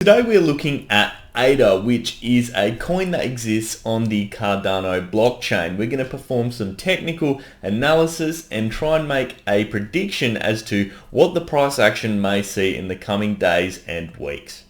Today we're looking at ADA, which is a coin that exists on the Cardano blockchain. We're going to perform some technical analysis and try and make a prediction as to what the price action may see in the coming days and weeks.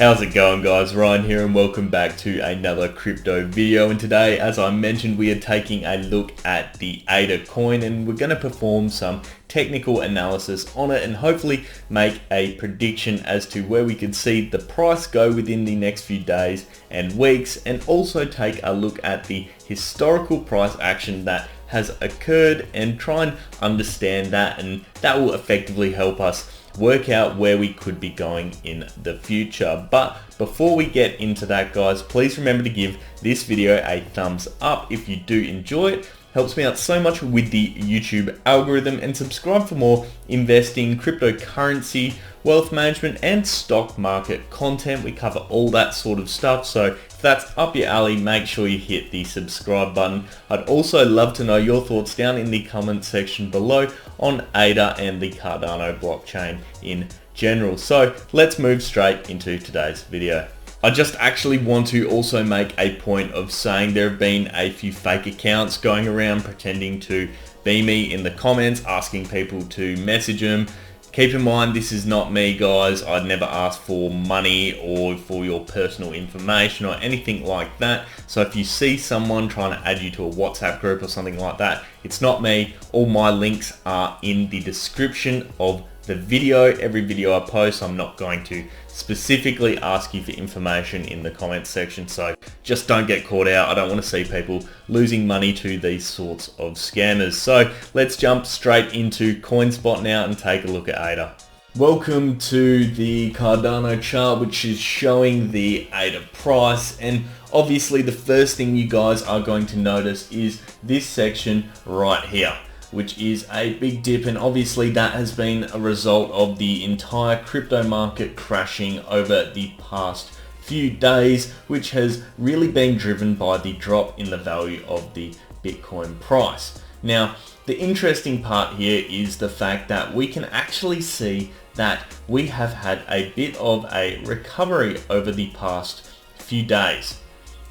How's it going, guys? Ryan here and welcome back to another crypto video. And today, as I mentioned, we are taking a look at the ADA coin and we're going to perform some technical analysis on it and hopefully make a prediction as to where we could see the price go within the next few days and weeks, and also take a look at the historical price action that has occurred and try and understand that, and that will effectively help us work out where we could be going in the future. But before we get into that, guys, please remember to give this video a thumbs up if you do enjoy it. Helps me out so much with the YouTube algorithm, and subscribe for more investing, cryptocurrency, wealth management and stock market content. We cover all that sort of stuff, so if that's up your alley, make sure you hit the subscribe button. I'd also love to know your thoughts down in the comment section below on ADA and the Cardano blockchain in general. So let's move straight into today's video. I just actually want to also make a point of saying there have been a few fake accounts going around pretending to be me in the comments, asking people to message them. Keep in mind, this is not me, guys. I'd never ask for money or for your personal information or anything like that. So if you see someone trying to add you to a WhatsApp group or something like that, it's not me. All my links are in the description of the video. Every video I post, I'm not going to specifically ask you for information in the comments section, so just don't get caught out. I don't want to see people losing money to these sorts of scammers. So let's jump straight into CoinSpot now and take a look at ADA. Welcome to the Cardano chart, which is showing the ADA price, and obviously the first thing you guys are going to notice is this section right here, which is a big dip, and obviously that has been a result of the entire crypto market crashing over the past few days, which has really been driven by the drop in the value of the Bitcoin price. Now, the interesting part here is the fact that we can actually see that we have had a bit of a recovery over the past few days,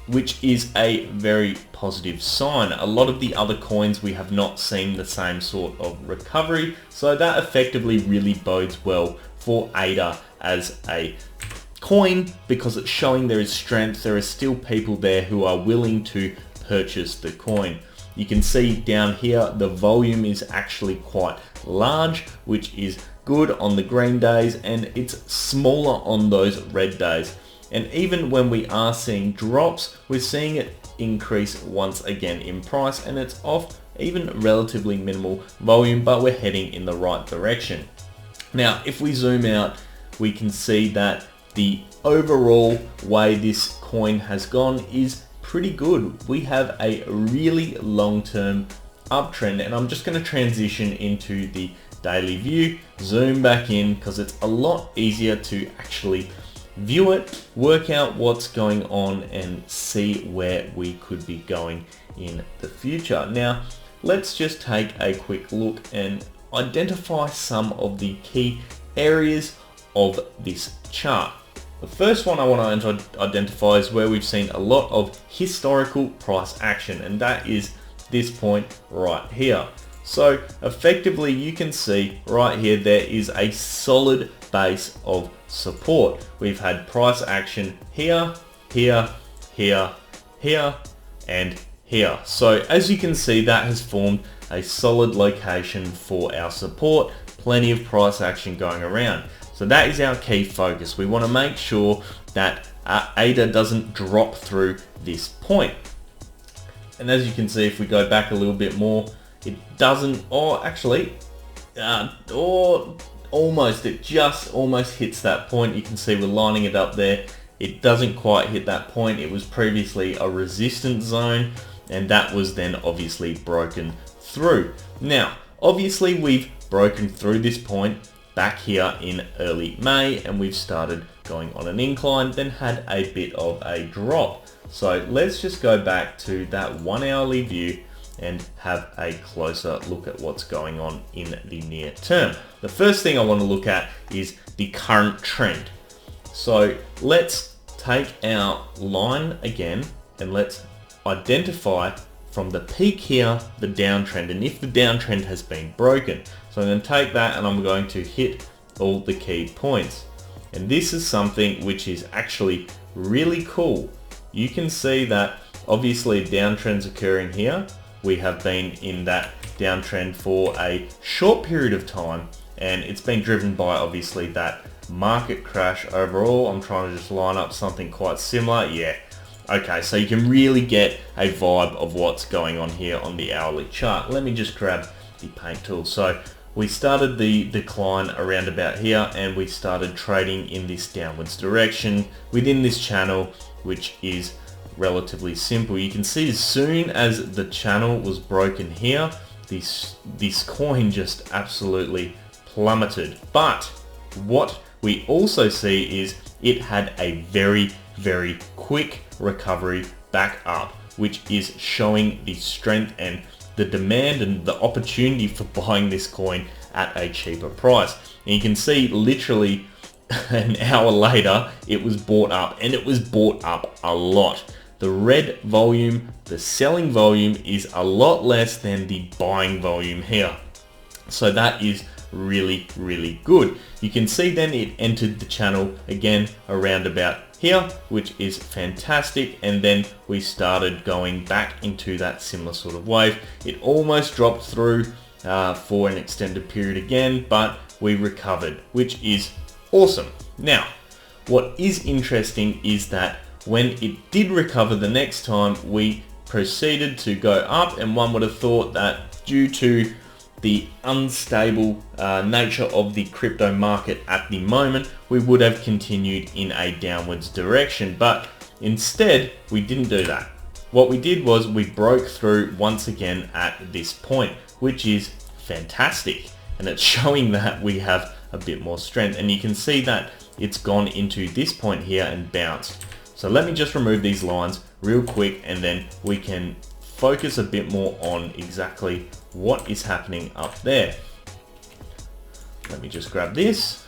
which is a very positive sign. A lot of the other coins we have not seen the same sort of recovery, so that effectively really bodes well for ADA as a coin, because it's showing there is strength. There are still people there who are willing to purchase the coin. You can see down here the volume is actually quite large, which is good on the green days, and it's smaller on those red days. And even when we are seeing drops, we're seeing it increase once again in price, and it's off even relatively minimal volume, but we're heading in the right direction. Now, if we zoom out, we can see that the overall way this coin has gone is pretty good. We have a really long-term uptrend, and I'm just going to transition into the daily view, zoom back in, because it's a lot easier to actually view it, work out what's going on, and see where we could be going in the future. Now, let's just take a quick look and identify some of the key areas of this chart. The first one I want to identify is where we've seen a lot of historical price action, and that is this point right here. So effectively you can see right here there is a solid base of support. We've had price action here, here, here, here, and here. So as you can see, that has formed a solid location for our support. Plenty of price action going around. So that is our key focus. We want to make sure that ADA doesn't drop through this point. And as you can see, if we go back a little bit more, it doesn't, or actually, or almost, it just almost hits that point. You can see we're lining it up there. It doesn't quite hit that point. It was previously a resistance zone, and that was then obviously broken through. Now, obviously we've broken through this point back here in early May, and we've started going on an incline, then had a bit of a drop. So let's just go back to that 1 hourly view and have a closer look at what's going on in the near term. The first thing I want to look at is the current trend. So let's take our line again and let's identify from the peak here the downtrend, and if the downtrend has been broken. So I'm going to take that and I'm going to hit all the key points, and this is something which is actually really cool. You can see that obviously downtrends occurring here. We have been in that downtrend for a short period of time, and it's been driven by obviously that market crash overall. I'm trying to just line up something quite similar. Yeah. Okay, so you can really get a vibe of what's going on here on the hourly chart. Let me just grab the paint tool. So we started the decline around about here, and we started trading in this downwards direction within this channel, which is relatively simple. You can see as soon as the channel was broken here, this coin just absolutely plummeted. But what we also see is it had a very quick recovery back up, which is showing the strength and the demand and the opportunity for buying this coin at a cheaper price. And you can see literally an hour later it was bought up, and it was bought up a lot. The red volume, the selling volume, is a lot less than the buying volume here. So that is really good. You can see then it entered the channel again around about here, which is fantastic, and then we started going back into that similar sort of wave. It almost dropped through for an extended period again, but we recovered, which is awesome. Now, what is interesting is that when it did recover the next time, we proceeded to go up, and one would have thought that due to the unstable nature of the crypto market at the moment, we would have continued in a downwards direction, but instead we didn't do that. What we did was we broke through once again at this point, which is fantastic, and it's showing that we have a bit more strength, and you can see that it's gone into this point here and bounced. So let me just remove these lines real quick, and then we can focus a bit more on exactly what is happening up there. Let me just grab this.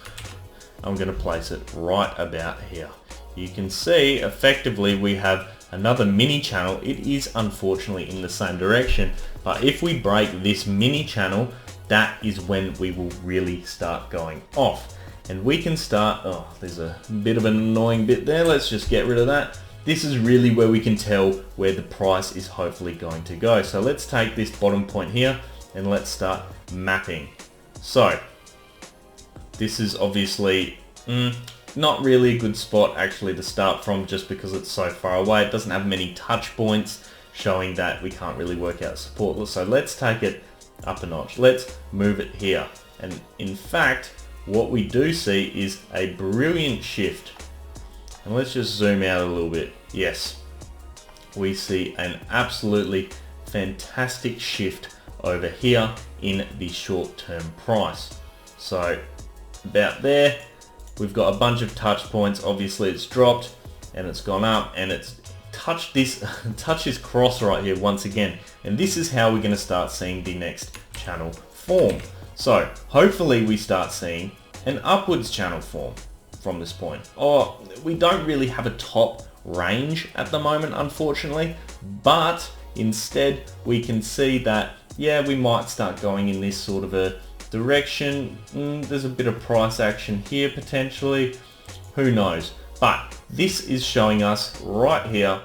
I'm going to place it right about here. You can see effectively we have another mini channel. It is unfortunately in the same direction, but if we break this mini channel, that is when we will really start going off. And we can start, oh, there's a bit of an annoying bit there. Let's just get rid of that. This is really where we can tell where the price is hopefully going to go. So let's take this bottom point here and let's start mapping. So this is obviously not really a good spot actually to start from, just because it's so far away. It doesn't have many touch points, showing that we can't really work out support. So let's take it up a notch. Let's move it here. And in fact, what we do see is a brilliant shift. And let's just zoom out a little bit. Yes, we see an absolutely fantastic shift over here in the short-term price. So about there, we've got a bunch of touch points. Obviously it's dropped and it's gone up, and it's touched this cross right here once again. And this is how we're going to start seeing the next channel form. So hopefully we start seeing an upwards channel form from this point. Or we don't really have a top range at the moment, unfortunately, but instead we can see that, yeah, we might start going in this sort of a direction. There's a bit of price action here potentially, who knows. But this is showing us right here,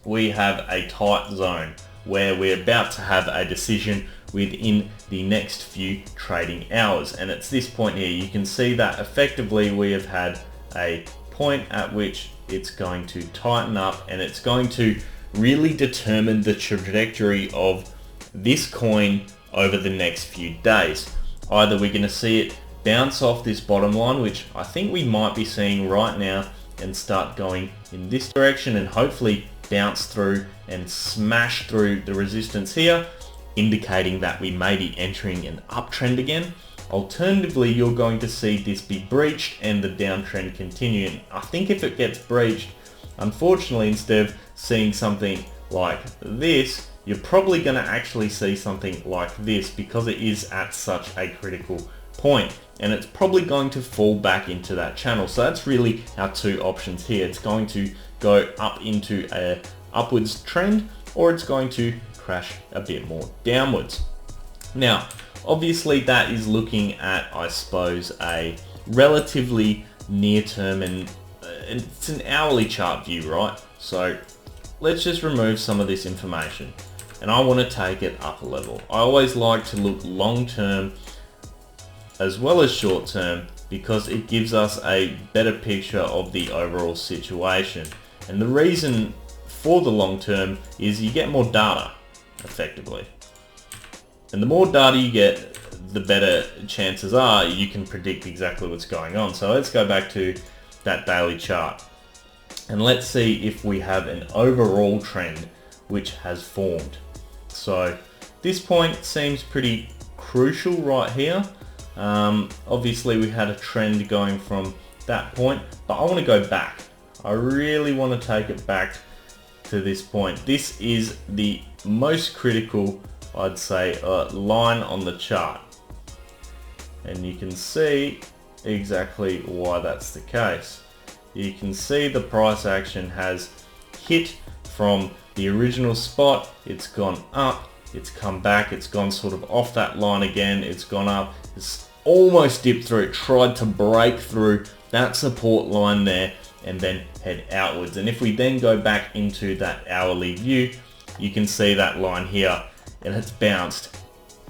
we have a tight zone where we're about to have a decision within the next few trading hours. And it's this point here. You can see that effectively we have had a point at which it's going to tighten up, and it's going to really determine the trajectory of this coin over the next few days. Either we're going to see it bounce off this bottom line, which I think we might be seeing right now, and start going in this direction and hopefully bounce through and smash through the resistance here, indicating that we may be entering an uptrend again. Alternatively, you're going to see this be breached and the downtrend continue. And I think if it gets breached, unfortunately, instead of seeing something like this, you're probably going to actually see something like this because it is at such a critical point, and it's probably going to fall back into that channel. So that's really our two options here. It's going to go up into a upwards trend, or it's going to crash a bit more downwards. Now, obviously that is looking at, I suppose, a relatively near term, and it's an hourly chart view, right? So let's just remove some of this information, and I want to take it up a level. I always like to look long term as well as short term because it gives us a better picture of the overall situation. And the reason for the long term is you get more data effectively. And the more data you get, the better chances are you can predict exactly what's going on. So let's go back to that daily chart and let's see if we have an overall trend which has formed. So this point seems pretty crucial right here. Obviously we had a trend going from that point, but I want to go back. I really want to take it back to this point. This is the most critical, I'd say, line on the chart, and you can see exactly why that's the case. You can see the price action has hit from the original spot, it's gone up, it's come back, it's gone sort of off that line again, it's gone up, it's almost dipped through, it tried to break through that support line there and then head outwards. And if we then go back into that hourly view, you can see that line here and it's bounced.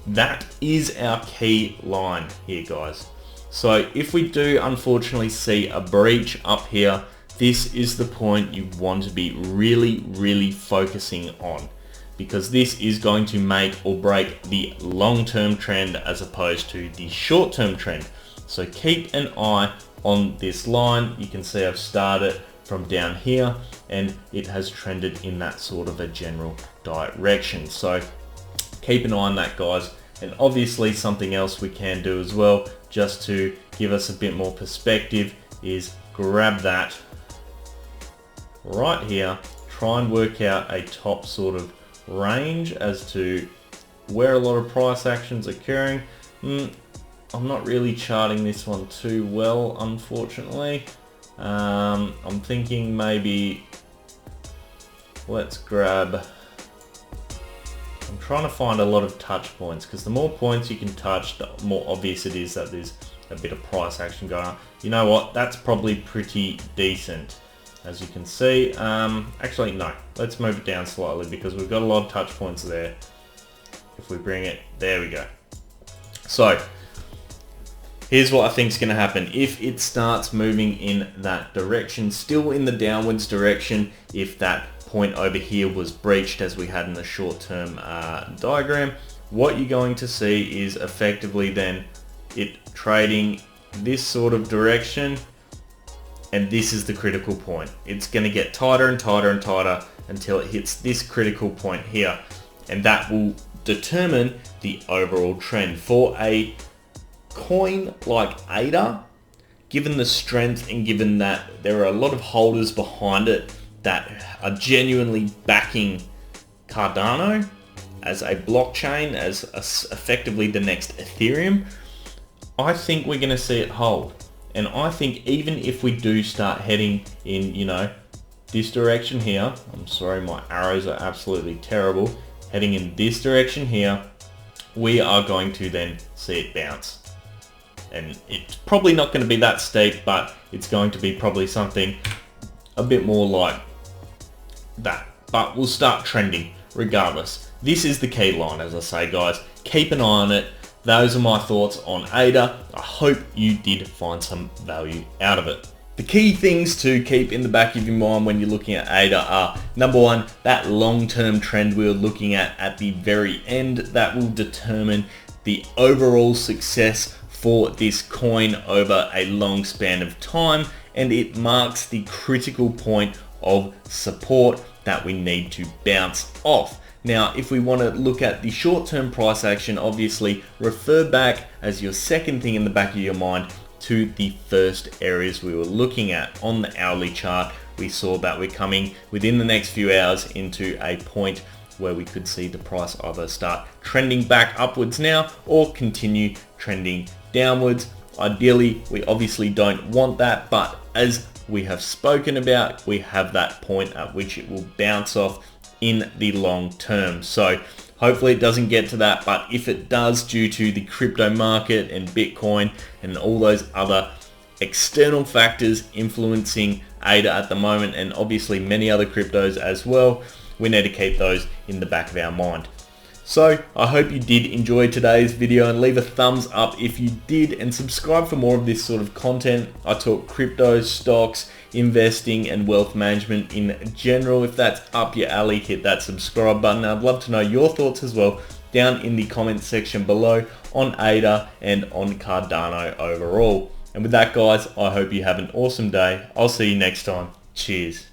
That is our key line here, guys. So if we do unfortunately see a breach up here, this is the point you want to be really focusing on, because this is going to make or break the long-term trend as opposed to the short-term trend. So keep an eye on this line. You can see I've started from down here and it has trended in that sort of a general direction. So keep an eye on that, guys. And obviously something else we can do as well, just to give us a bit more perspective, is grab that right here, try and work out a top sort of range as to where a lot of price actions are occurring. I'm not really charting this one too well, unfortunately. I'm thinking maybe let's grab, I'm trying to find a lot of touch points, because the more points you can touch, the more obvious it is that there's a bit of price action going on. You know what, that's probably pretty decent, as you can see. Actually no, let's move it down slightly because we've got a lot of touch points there. If we bring it, there we go. So here's what I think is going to happen. If it starts moving in that direction, still in the downwards direction, if that point over here was breached as we had in the short-term diagram, what you're going to see is effectively then it trading this sort of direction, and this is the critical point. It's going to get tighter and tighter and tighter until it hits this critical point here, and that will determine the overall trend. For a coin like ADA, given the strength and given that there are a lot of holders behind it that are genuinely backing Cardano as a blockchain, as effectively the next Ethereum, I think we're going to see it hold. And I think even if we do start heading in, you know, this direction here, I'm sorry, my arrows are absolutely terrible, heading in this direction here, we are going to then see it bounce. And it's probably not going to be that steep, but it's going to be probably something a bit more like that. But we'll start trending regardless. This is the key line, as I say, guys. Keep an eye on it. Those are my thoughts on ADA. I hope you did find some value out of it. The key things to keep in the back of your mind when you're looking at ADA are, number one, that long-term trend we were looking at the very end. That will determine the overall success for this coin over a long span of time, and it marks the critical point of support that we need to bounce off. Now, if we want to look at the short-term price action, obviously refer back as your second thing in the back of your mind to the first areas we were looking at. On the hourly chart, we saw that we're coming within the next few hours into a point where we could see the price either start trending back upwards now or continue trending downwards. Ideally, we obviously don't want that, but as we have spoken about, we have that point at which it will bounce off in the long term. So hopefully it doesn't get to that, but if it does, due to the crypto market and Bitcoin and all those other external factors influencing ADA at the moment, and obviously many other cryptos as well, we need to keep those in the back of our mind. So I hope you did enjoy today's video, and leave a thumbs up if you did, and subscribe for more of this sort of content. I talk crypto, stocks, investing and wealth management in general. If that's up your alley, hit that subscribe button. I'd love to know your thoughts as well down in the comment section below on ADA and on Cardano overall. And with that, guys, I hope you have an awesome day. I'll see you next time. Cheers.